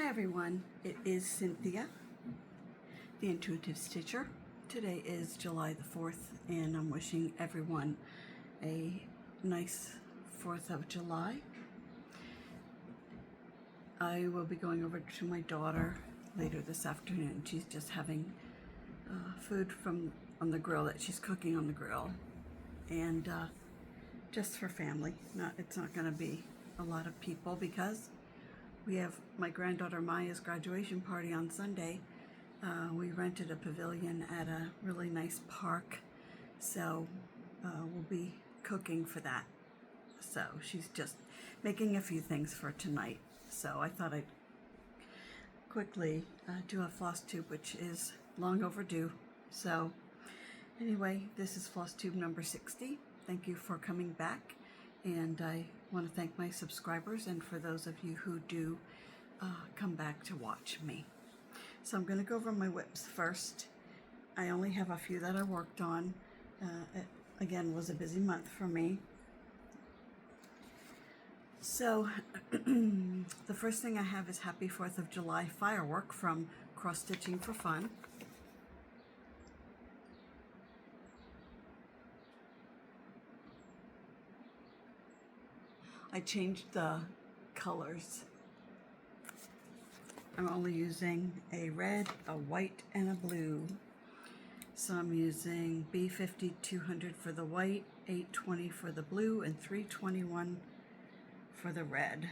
Hi everyone, it is Cynthia, the Intuitive Stitcher. Today is July the 4th and I'm wishing everyone a nice 4th of July. I will be going over to my daughter later this afternoon. She's just having food on the grill that she's cooking on the grill, and just for family. It's not going to be a lot of people because we have my granddaughter Maya's graduation party on Sunday. We rented a pavilion at a really nice park, so we'll be cooking for that. So she's just making a few things for tonight. So I thought I'd quickly do a Flosstube, which is long overdue. So anyway, this is Flosstube number 60. Thank you for coming back, and I want to thank my subscribers and for those of you who do come back to watch me. So I'm going to go over my WIPs first. I only have a few that I worked on. It, again, was a busy month for me. So the first thing I have is Happy 4th of July Firework from Cross Stitching for Fun. I changed the colors. I'm only using a red, a white, and a blue. So I'm using B50 200 for the white, 820 for the blue, and 321 for the red.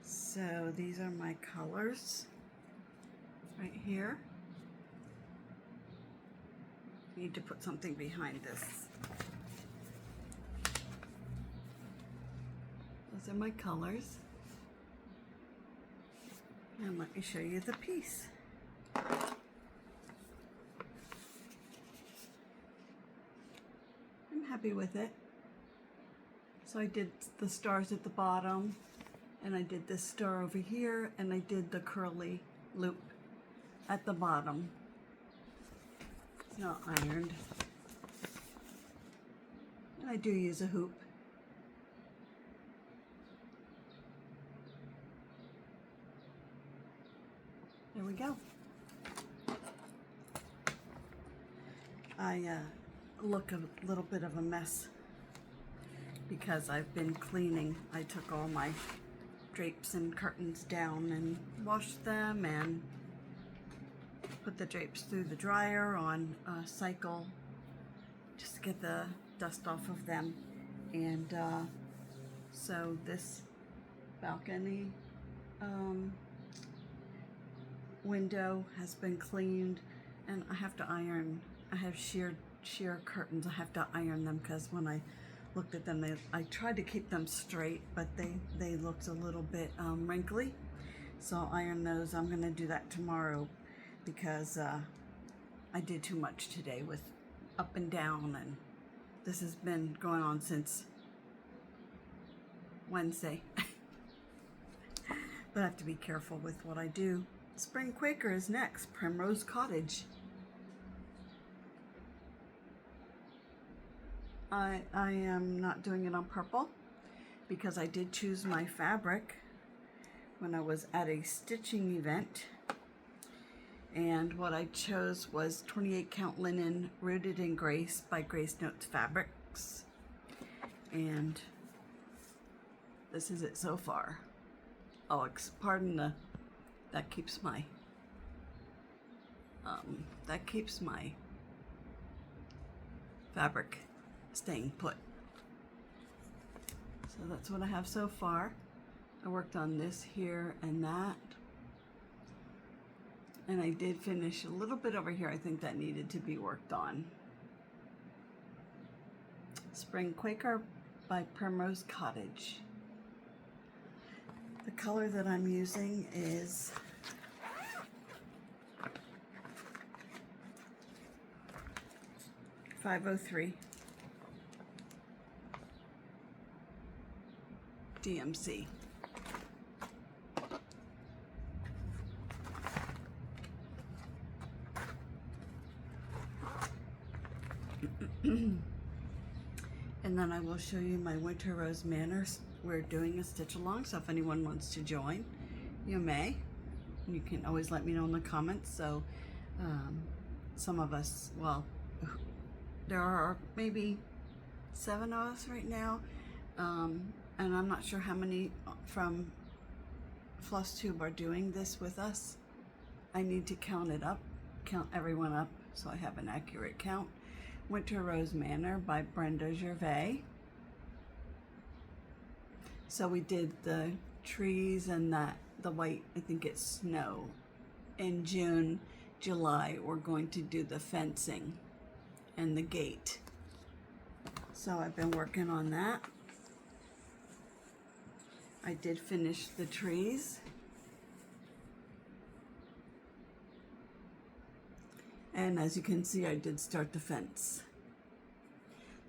So these are my colors right here. Need to put something behind this. Those are my colors. And let me show you the piece. I'm happy with it. So I did the stars at the bottom, and I did this star over here, and I did the curly loop at the bottom. It's not ironed. And I do use a hoop. There we go. I look a little bit of a mess because I've been cleaning. I took all my drapes and curtains down and washed them and put the drapes through the dryer on a cycle just to get the dust off of them. And so this balcony window has been cleaned, and I have to iron. I have sheer curtains. I have to iron them because when I looked at them, I tried to keep them straight, but they looked a little bit wrinkly. So I'll iron those. I'm gonna do that tomorrow because I did too much today with up and down, and this has been going on since Wednesday. But I have to be careful with what I do. Spring Quaker is next, Primrose Cottage. I am not doing it on purple because I did choose my fabric when I was at a stitching event, and what I chose was 28 count linen Rooted in Grace by Grace Notes Fabrics, and this is it so far. Oh, pardon the that keeps my fabric staying put. So that's what I have so far. I worked on this here and that, and I did finish a little bit over here. I think that needed to be worked on. Spring Quaker by Primrose Cottage. The color that I'm using is .503 DMC. And then I will show you my Winter Rose Manor we're doing a stitch along, so if anyone wants to join, you may. You can always let me know in the comments. So some of us, well, there are maybe 7 of us right now, and I'm not sure how many from Flosstube are doing this with us. I need to count it up, count everyone up, so I have an accurate count. Winter Rose Manor by Brenda Gervais. So we did the trees and the white, I think it's snow. In June, July, we're going to do the fencing and the gate. So I've been working on that. I did finish the trees. And as you can see, I did start the fence.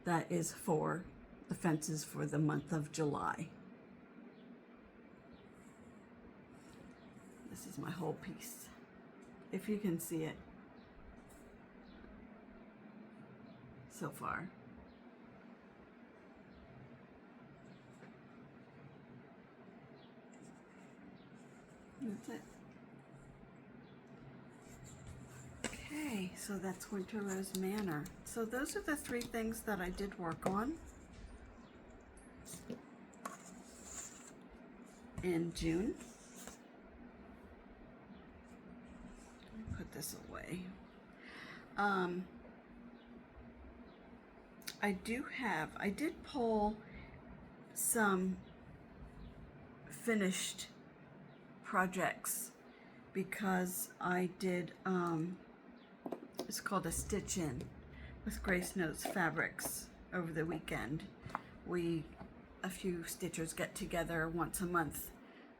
That is for the fences for the month of July. This is my whole piece, if you can see it so far. That's it. Okay, so that's Winter Rose Manor. So those are the 3 things that I did work on in June. Put this away. I did pull some finished projects because I did, it's called a stitch in with Grace Notes Fabrics over the weekend. A few stitchers get together once a month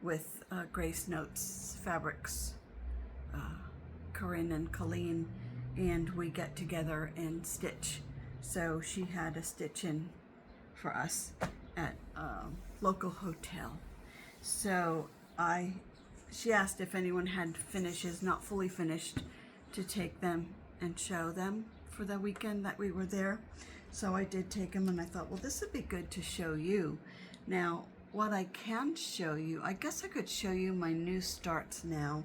with Grace Notes Fabrics, Corinne and Colleen, and we get together and stitch. So she had a stitch in for us at a local hotel. So she asked if anyone had finishes, not fully finished, to take them and show them for the weekend that we were there. So I did take them, and I thought, well, this would be good to show you. Now, what I can show you, I guess I could show you my new starts now,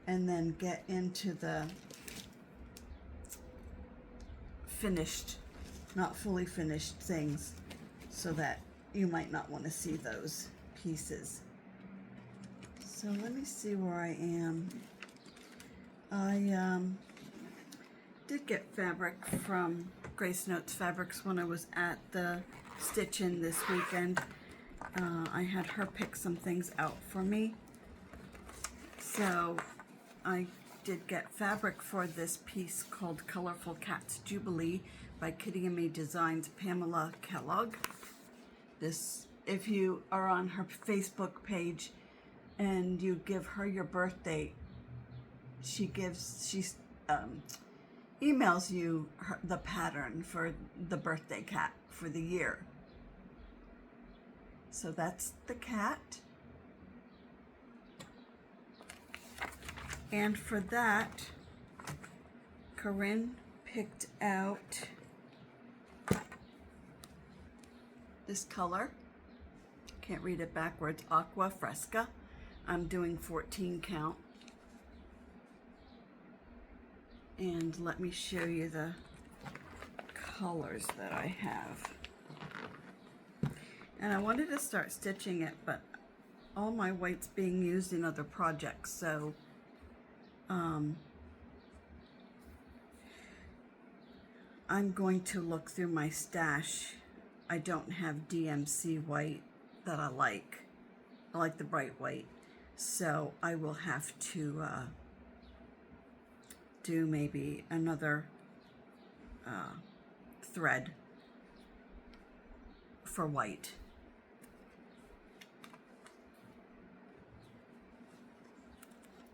and then get into the finished, not fully finished things, so that you might not want to see those pieces. So let me see where I am. I did get fabric from Grace Notes Fabrics when I was at the stitch-in this weekend. I had her pick some things out for me. So I did get fabric for this piece called Colorful Cats Jubilee by Kitty and Me Designs, Pamela Kellogg. This, if you are on her Facebook page and you give her your birthday, she emails you the pattern for the birthday cat for the year. So that's the cat. And for that, Corinne picked out this color. Can't read it backwards. Aqua Fresca. I'm doing 14 count. And let me show you the colors that I have. And I wanted to start stitching it, but all my white's being used in other projects, so I'm going to look through my stash. I don't have DMC white that I like. I like the bright white, so I will have to do maybe another thread for white.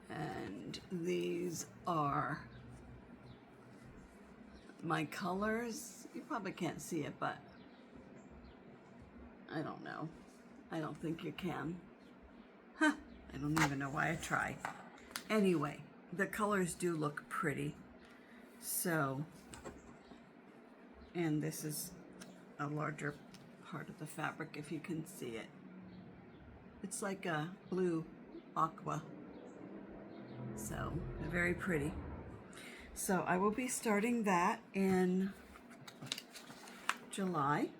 And these are my colors. You probably can't see it, but I don't know. I don't think you can. Huh, I don't even know why I tried. Anyway, the colors do look pretty. So, and this is a larger part of the fabric if you can see it. It's like a blue aqua. So very pretty. So I will be starting that in July.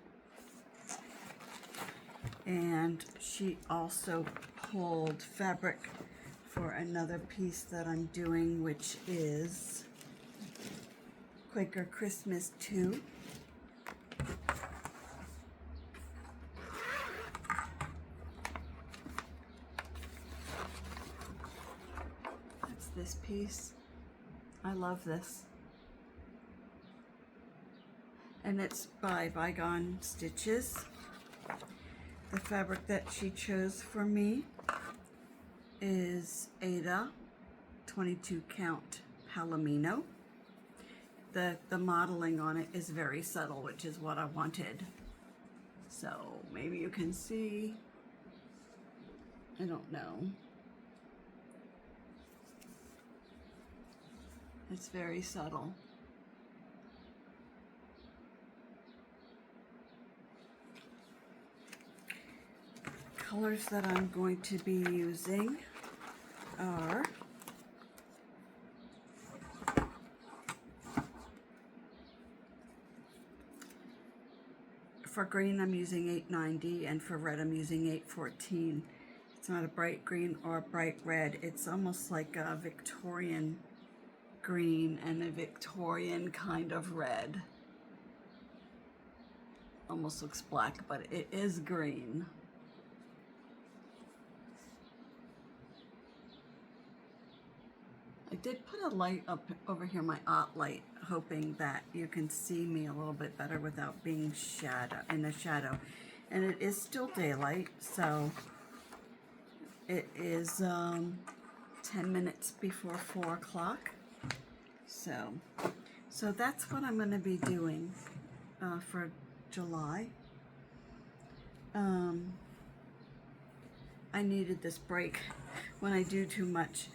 And she also pulled fabric for another piece that I'm doing, which is Quaker Christmas 2. That's this piece. I love this. And it's by ByGone Stitches. The fabric that she chose for me is Ada 22 count Palomino. The modeling on it is very subtle, which is what I wanted. So maybe you can see, I don't know. It's very subtle. Colors that I'm going to be using are for green I'm using 890 and for red I'm using 814. It's not a bright green or a bright red. It's almost like a Victorian green and a Victorian kind of red. Almost looks black, but it is green. I did put a light up over here, my light, hoping that you can see me a little bit better without being in the shadow. And it is still daylight, so it is 10 minutes before 4 o'clock. So that's what I'm going to be doing for July. I needed this break. When I do too much,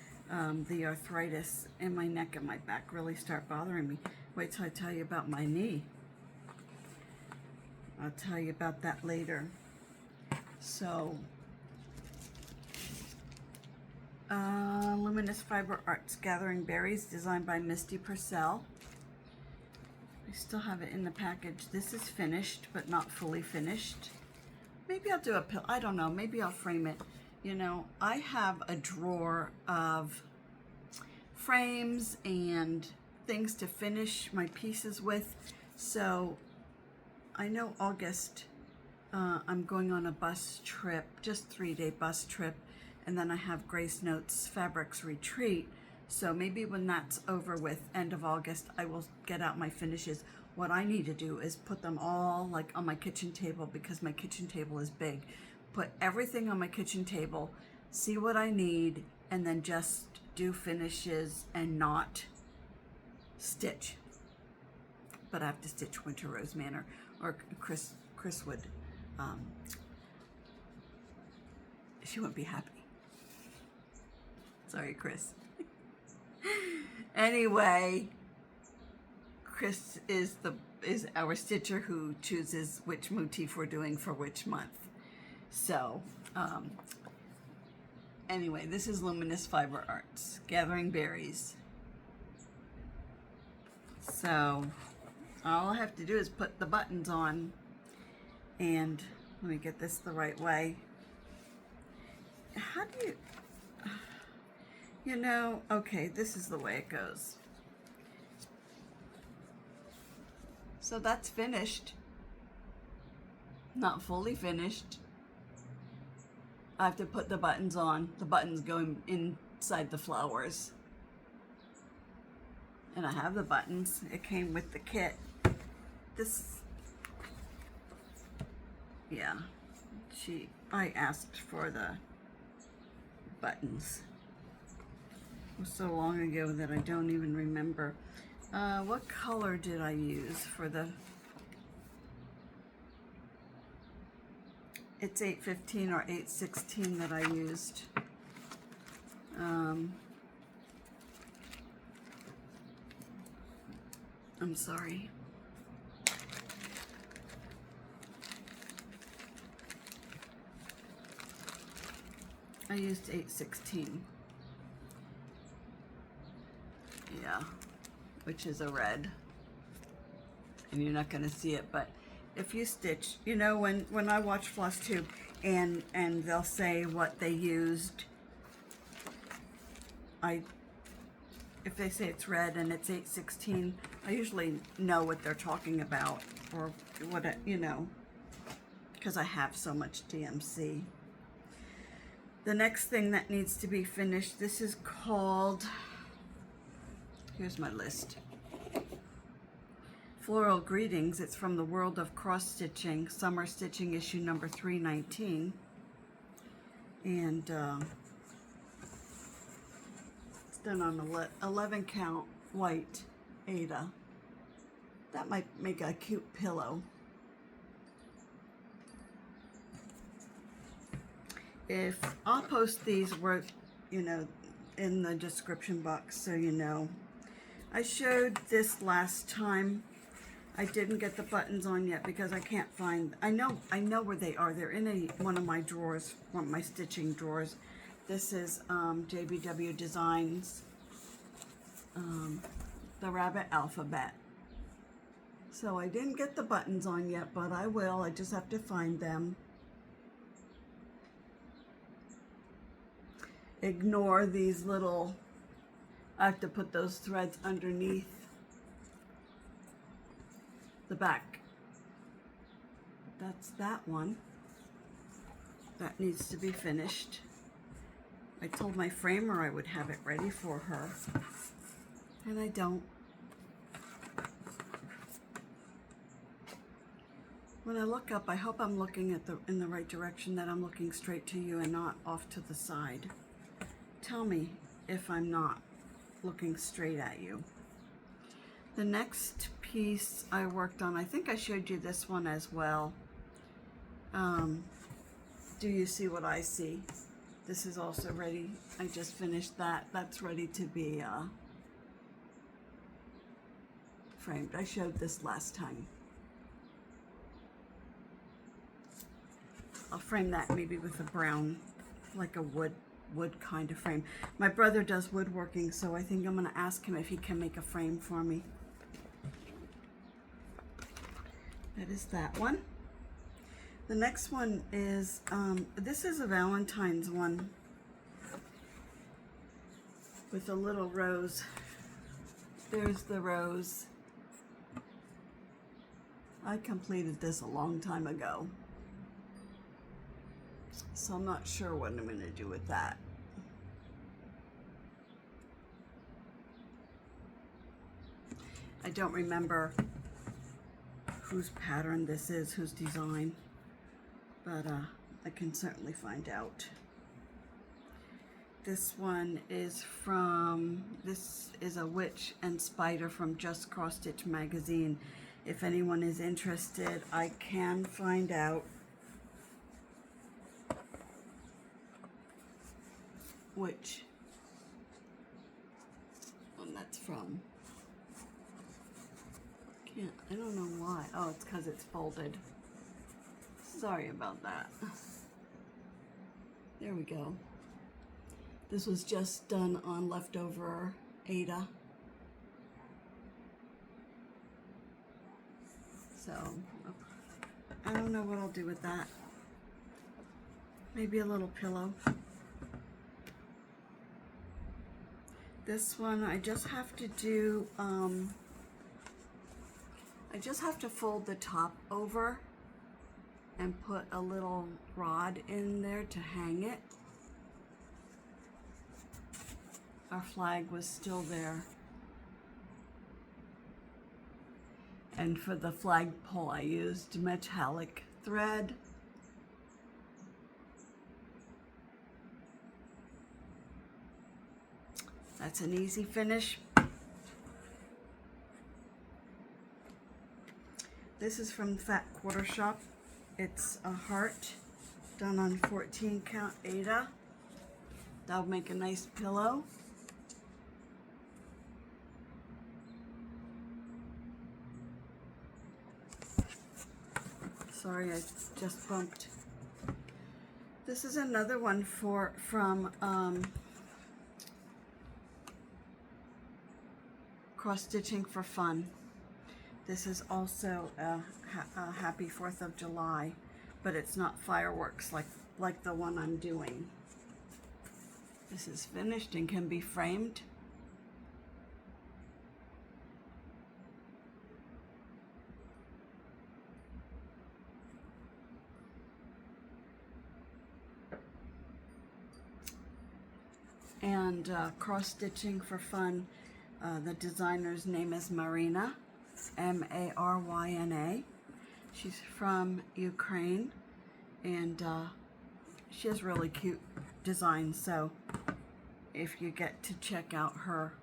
the arthritis in my neck and my back really start bothering me. Wait till I tell you about my knee. I'll tell you about that later. So, Luminous Fiber Arts Gathering Berries, designed by Misty Purcell. I still have it in the package. This is finished, but not fully finished. Maybe I'll do a pill. I don't know. Maybe I'll frame it. You know, I have a drawer of frames and things to finish my pieces with. So I know August I'm going on a bus trip, just 3-day bus trip, and then I have Grace Notes Fabrics Retreat. So maybe when that's over with, end of August, I will get out my finishes. What I need to do is put them all like on my kitchen table, because my kitchen table is big. Put everything on my kitchen table, see what I need, and then just do finishes and not stitch. But I have to stitch Winter Rose Manor, or Chris would, she wouldn't be happy. Sorry, Chris. Anyway, Chris is our stitcher who chooses which motif we're doing for which month. So, anyway, this is Luminous Fiber Arts, Gathering Berries. So, all I have to do is put the buttons on, and let me get this the right way. How do you know, okay, this is the way it goes. So that's finished. Not fully finished. I have to put the buttons on. The buttons go inside the flowers. And I have the buttons. It came with the kit. Yeah, I asked for the buttons. It was so long ago that I don't even remember. What color did I use for the... It's 815 or 816 that I used. I'm sorry. I used 8/16. Yeah, which is a red. And you're not going to see it, but if you stitch, you know, when I watch Flosstube and they'll say what they used, if they say it's red and it's 8/16, I usually know what they're talking about, or what you know, because I have so much DMC. The next thing that needs to be finished, this is called, here's my list. Floral Greetings. It's from the World of Cross Stitching, Summer Stitching, issue number 319. And it's done on 11 count white Ada. That might make a cute pillow. I'll post these where, you know, in the description box, so you know. I showed this last time. I didn't get the buttons on yet because I can't find, I know where they are. They're in one of my drawers, one of my stitching drawers. This is JBW Designs, the Rabbit Alphabet. So I didn't get the buttons on yet, but I will. I just have to find them. Ignore these little, I have to put those threads underneath the back. That's that one. That needs to be finished. I told my framer I would have it ready for her, and I don't. When I look up, I hope I'm looking in the right direction, that I'm looking straight to you and not off to the side. Tell me if I'm not looking straight at you. The next piece I worked on, I think I showed you this one as well. Do you see what I see? This is also ready. I just finished that. That's ready to be framed. I showed this last time. I'll frame that maybe with a brown, like a wood kind of frame. My brother does woodworking, so I think I'm going to ask him if he can make a frame for me. That is that one. The next one is, this is a Valentine's one with a little rose. There's the rose. I completed this a long time ago, so I'm not sure what I'm going to do with that. I don't remember whose pattern this is, whose design, but I can certainly find out. This one is this is a witch and spider from Just Cross Stitch magazine. If anyone is interested, I can find out which one that's from. I don't know why. Oh, it's because it's folded. Sorry about that. There we go. This was just done on leftover Ada. So, I don't know what I'll do with that. Maybe a little pillow. This one, I just have to do, I just have to fold the top over and put a little rod in there to hang it. Our flag was still there. And for the flagpole, I used metallic thread. That's an easy finish. This is from Fat Quarter Shop. It's a heart done on 14 count Ada. That'll make a nice pillow. Sorry, I just bumped This is another one from Cross Stitching for Fun. This is also a happy 4th of July, but it's not fireworks like the one I'm doing. This is finished and can be framed. And Cross Stitching for Fun, the designer's name is Marina, Maryna. She's from Ukraine, and she has really cute designs, so if you get to check out her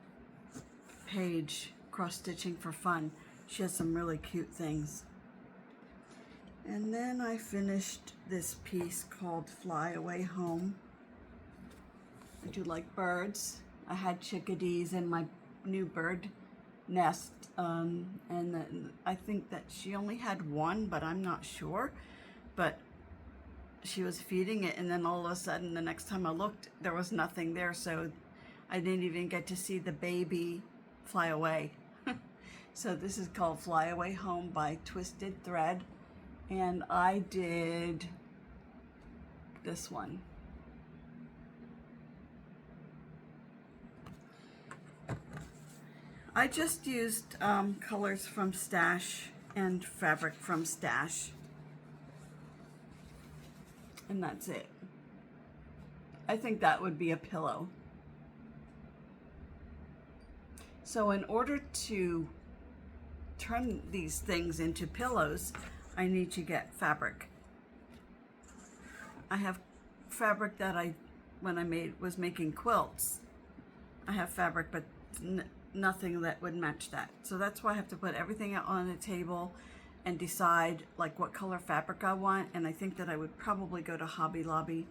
page, Cross Stitching for Fun, she has some really cute things. And then I finished this piece called Fly Away Home. I do like birds. I had chickadees in my new bird nest, and I think that she only had one, but I'm not sure. But she was feeding it, and then all of a sudden, the next time I looked, there was nothing there, so I didn't even get to see the baby fly away. So this is called Fly Away Home by Twisted Thread, and I did this one. I just used colors from Stash and fabric from Stash, and that's it. I think that would be a pillow. So in order to turn these things into pillows, I need to get fabric. I have fabric that when I was making quilts, I have fabric, but nothing that would match that. So that's why I have to put everything out on a table and decide like what color fabric I want. And I think that I would probably go to Hobby Lobby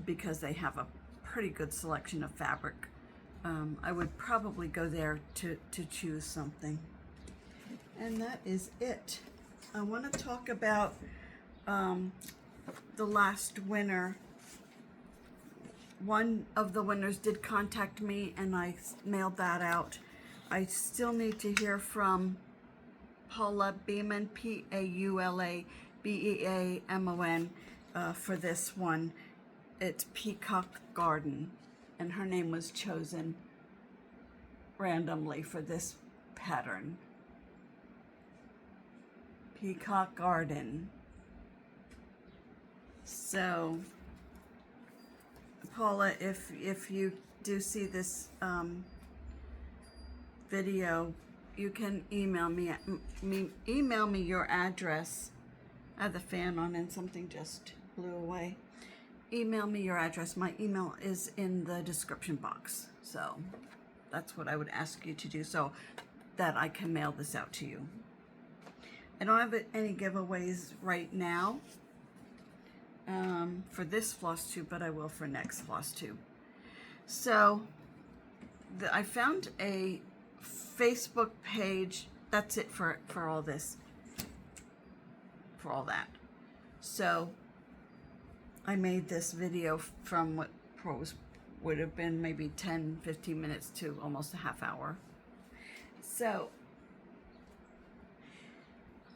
because they have a pretty good selection of fabric. I would probably go there to choose something. And that is it. I want to talk about the last winner. One of the winners did contact me, and I mailed that out. I still need to hear from Paula Beamon, Paula Beamon, for this one. It's Peacock Garden, and her name was chosen randomly for this pattern. Peacock Garden. So Paula, if you do see this video, you can email me your address. I have the fan on and something just blew away. Email me your address. My email is in the description box. So that's what I would ask you to do so that I can mail this out to you. I don't have any giveaways right now for this Flosstube, but I will for next Flosstube. So I found a Facebook page. That's it for all this, for all that. So I made this video from what would have been maybe 10-15 minutes to almost a half hour. So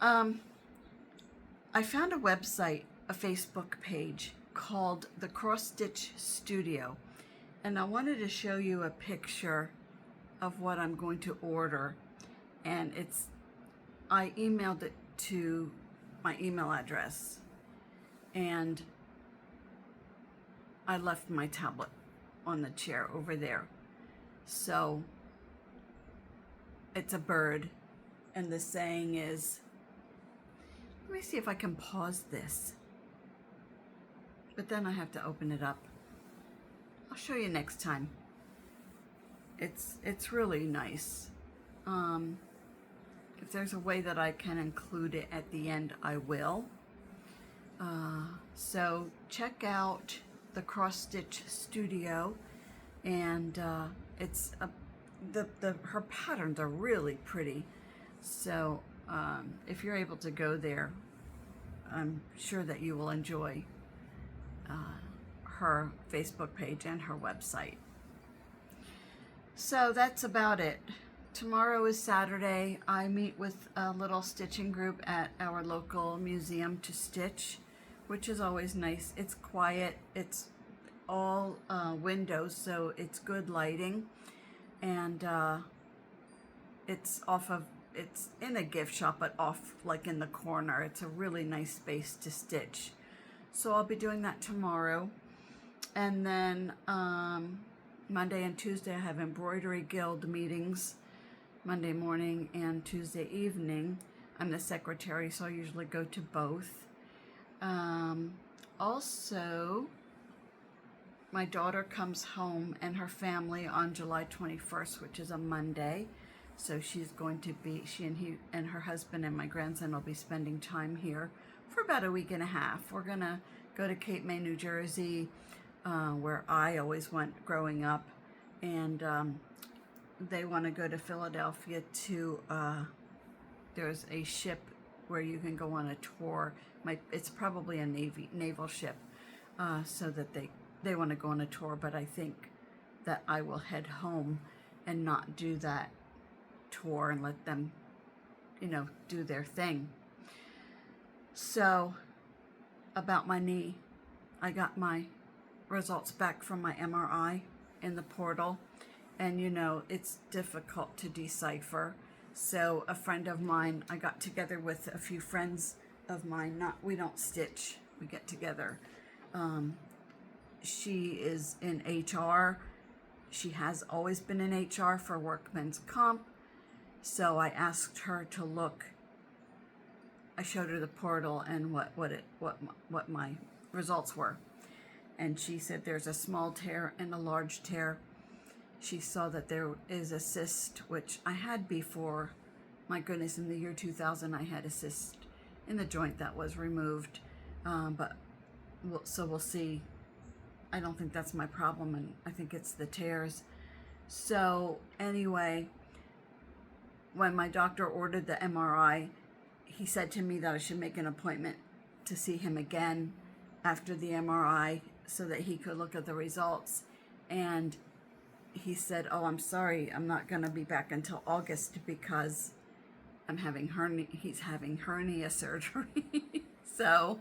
I found a website, a Facebook page called the Cross Stitch Studio, and I wanted to show you a picture of what I'm going to order, and I emailed it to my email address, and I left my tablet on the chair over there. So it's a bird, and the saying is, let me see if I can pause this, but then I have to open it up. I'll show you next time. It's really nice. If there's a way that I can include it at the end, I will. So check out the Cross Stitch Studio, and her patterns are really pretty. So if you're able to go there, I'm sure that you will enjoy her Facebook page and her website. So that's about it. Tomorrow is Saturday. I meet with a little stitching group at our local museum to stitch, which is always nice. It's quiet. It's all windows, so it's good lighting, and it's in a gift shop, but off like in the corner. It's a really nice space to stitch. So I'll be doing that tomorrow. And then Monday and Tuesday I have embroidery guild meetings, Monday morning and Tuesday evening. I'm the secretary, so I usually go to both. Also, my daughter comes home and her family on July 21st, which is a Monday. So she's going to be, she and her husband and my grandson will be spending time here for about a week and a half. We're gonna go to Cape May, New Jersey, where I always went growing up, and they want to go to Philadelphia to, there's a ship where you can go on a tour. It's probably a naval ship, so that they want to go on a tour, but I think that I will head home and not do that tour and let them, do their thing. So, about my knee, I got my results back from my MRI in the portal, and it's difficult to decipher. So a friend of mine, I got together with a few friends of mine, we don't stitch, we get together. She is in HR. She has always been in HR for workman's comp. So I asked her to look. I showed her the portal and what my results were. And she said there's a small tear and a large tear. She saw that there is a cyst, which I had before. My goodness, in the year 2000, I had a cyst in the joint that was removed. So we'll see. I don't think that's my problem, and I think it's the tears. So anyway, when my doctor ordered the MRI, he said to me that I should make an appointment to see him again after the MRI so that he could look at the results. And he said, "Oh, I'm sorry, I'm not going to be back until August because he's having hernia surgery." So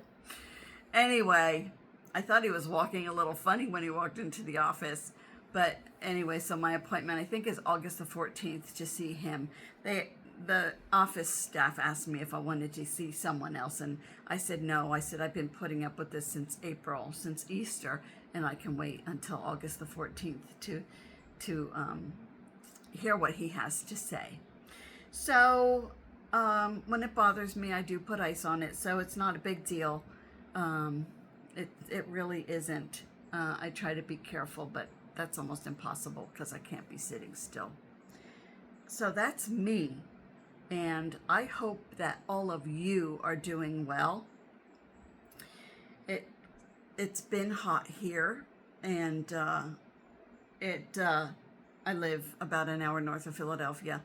anyway, I thought he was walking a little funny when he walked into the office. But anyway, so my appointment, I think, is August the 14th to see him. The office staff asked me if I wanted to see someone else, and I said no. I said I've been putting up with this since April, since Easter, and I can wait until August the 14th to hear what he has to say. So when it bothers me, I do put ice on it, so it's not a big deal. It really isn't. I try to be careful, but that's almost impossible because I can't be sitting still. So that's me, and I hope that all of you are doing well. It's been hot here, and I live about an hour north of Philadelphia,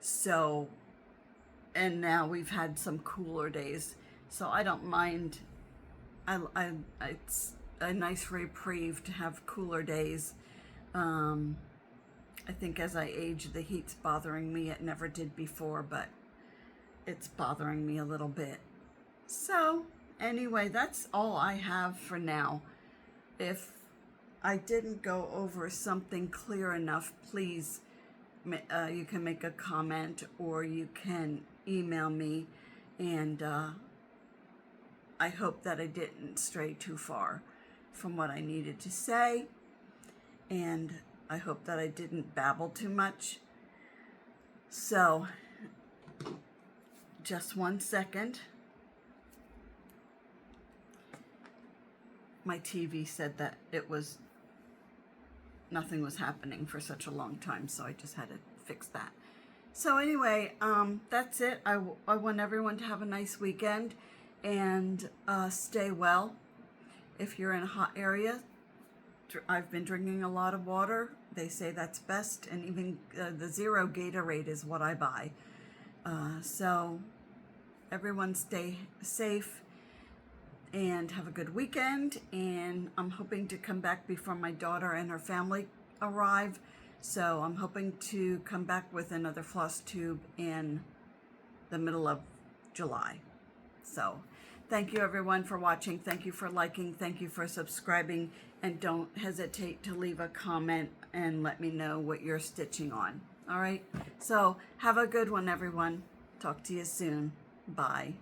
so, and now we've had some cooler days, so I don't mind. It's a nice reprieve to have cooler days. I think as I age, the heat's bothering me. It never did before, but it's bothering me a little bit. So anyway, that's all I have for now. If I didn't go over something clear enough, please, you can make a comment or you can email me, and I hope that I didn't stray too far from what I needed to say, and I hope that I didn't babble too much. So, just 1 second. My TV said that nothing was happening for such a long time, so I just had to fix that. So anyway, that's it. I want everyone to have a nice weekend and stay well. If you're in a hot area, I've been drinking a lot of water. They say that's best, and even the zero Gatorade is what I buy. So everyone stay safe. and have a good weekend. And I'm hoping to come back before my daughter and her family arrive. So I'm hoping to come back with another Flosstube in the middle of July. So thank you everyone for watching. Thank you for liking. Thank you for subscribing. And don't hesitate to leave a comment and let me know what you're stitching on. All right. So have a good one, everyone. Talk to you soon. Bye.